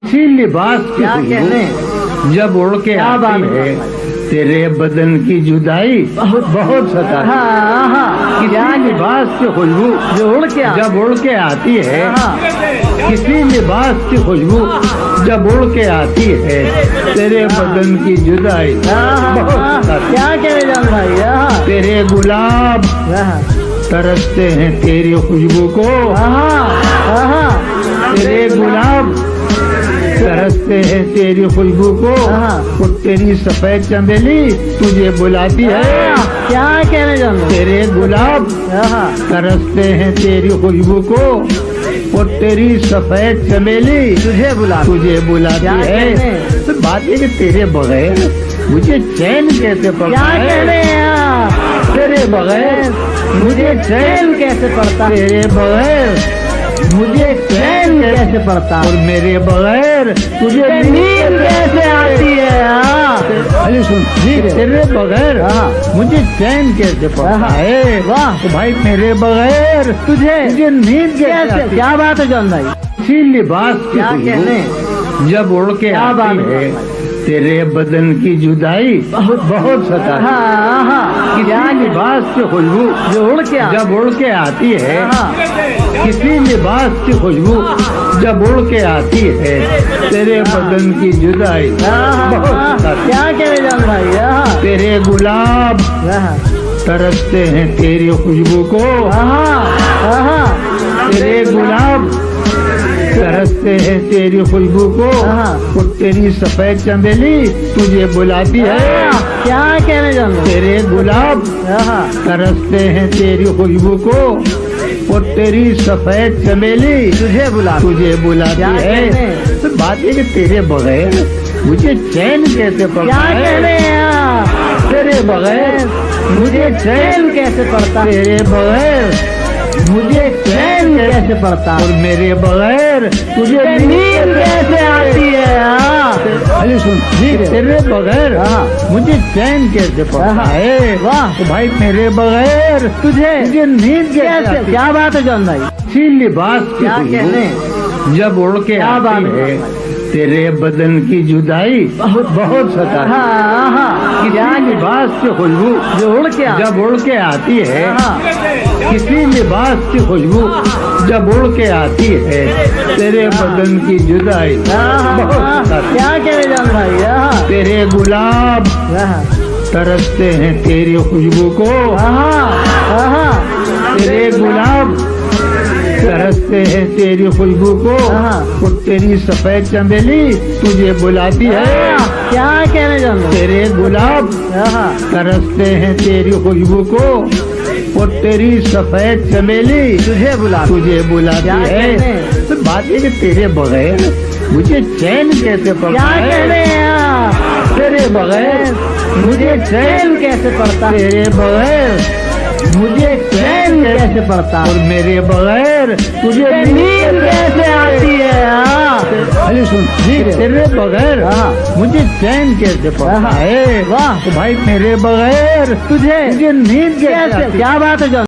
इसी लिबास की क्या कहने, जब उड़ के आती है तेरे बदन की जुदाई बहुत सताती है। किसी लिबास की खुशबू जो उड़ के जब उड़ के आती है, किसी लिबास की खुशबू जब उड़ के आती है तेरे बदन की जुदाई बहुत सताती क्या कहने जान भाई। है। तेरे गुलाब तरसते हैं तेरी खुशबू को, तेरे गुलाब तरसते हैं तेरी खुशबू को, वो तेरी सफेद चमेली तुझे बुलाती है। क्या कहने जान तेरे गुलाब तरसते हैं तेरी खुशबू को, वो तेरी सफेद चमेली तुझे बुलाती है। तो बात है कि तेरे बगैर मुझे चैन कैसे पड़ता क्या है। कहने तेरे बगैर मुझे चैन कैसे पड़ता है, तेरे बगैर मुझे चैन कैसे पड़ता और मेरे बगैर तुझे नींद कैसे आती है। अरे सुन, तेरे बगैर मुझे चैन कैसे पड़ता है। वाह, तो भाई मेरे बगैर तुझे नींद कैसे। क्या बात है जान भाई। इसी लिबास की क्या खुशबू कहने, जब उड़ के आती है तेरे बदन की जुदाई बहुत सताती है। किसी लिबास की खुशबू जो उड़ के जब उड़ के आती है, किसी लिबास की खुशबू जब उड़ के आती है तेरे बदन की जुदाई बहुत सताती है। क्या कहने जान भाई। तेरे गुलाब तरसते हैं तेरी खुशबू को, तेरे गुलाब तरसते हैं तेरी खुशबू को, वो तेरी सफेद चमेली तुझे बुलाती है। क्या कहने जान तेरे गुलाब तरसते हैं तेरी खुशबू को, वो तेरी सफेद चमेली तुझे बुलाती है। तो बात है कि तेरे बगैर मुझे चैन कैसे पड़ता क्या है। कहने, तेरे बगैर मुझे चैन कैसे पड़ता है, तेरे बगैर मुझे चैन कैसे पड़ता और मेरे बगैर तुझे नींद कैसे आती है। अरे सुन, तेरे बगैर मुझे चैन कैसे पड़ता है। वाह, तो भाई मेरे बगैर तुझे नींद कैसे। क्या बात है जान भाई। इसी लिबास की क्या खुशबू कहने, जब उड़ के आती है तेरे बदन की जुदाई बहुत सताती है। किसी लिबास की खुशबू जो उड़ के जब उड़ के आती है, किसी लिबास की खुशबू जब उड़ के आती है तेरे बदन की जुदाई बहुत सताती है। क्या कहने जान भाई। तेरे गुलाब तरसते हैं तेरी खुशबू को, तेरे गुलाब तरसते हैं तेरी खुशबू को, वो तेरी सफेद चमेली तुझे बुलाती है। क्या कहने जान तेरे गुलाब तरसते हैं तेरी खुशबू को, वो तेरी सफेद चमेली तुझे बुलाती है। तो बात है कि तेरे बगैर मुझे चैन कैसे पड़ता क्या है। कहने, तेरे बगैर मुझे चैन कैसे पड़ता है, तेरे बगैर मुझे चैन कैसे पड़ता और मेरे बगैर तुझे नींद कैसे आती है। अरे सुन, तेरे बगैर मुझे चैन कैसे पड़ता है। वाह, तो भाई मेरे बगैर तुझे नींद कैसे। क्या बात है जान।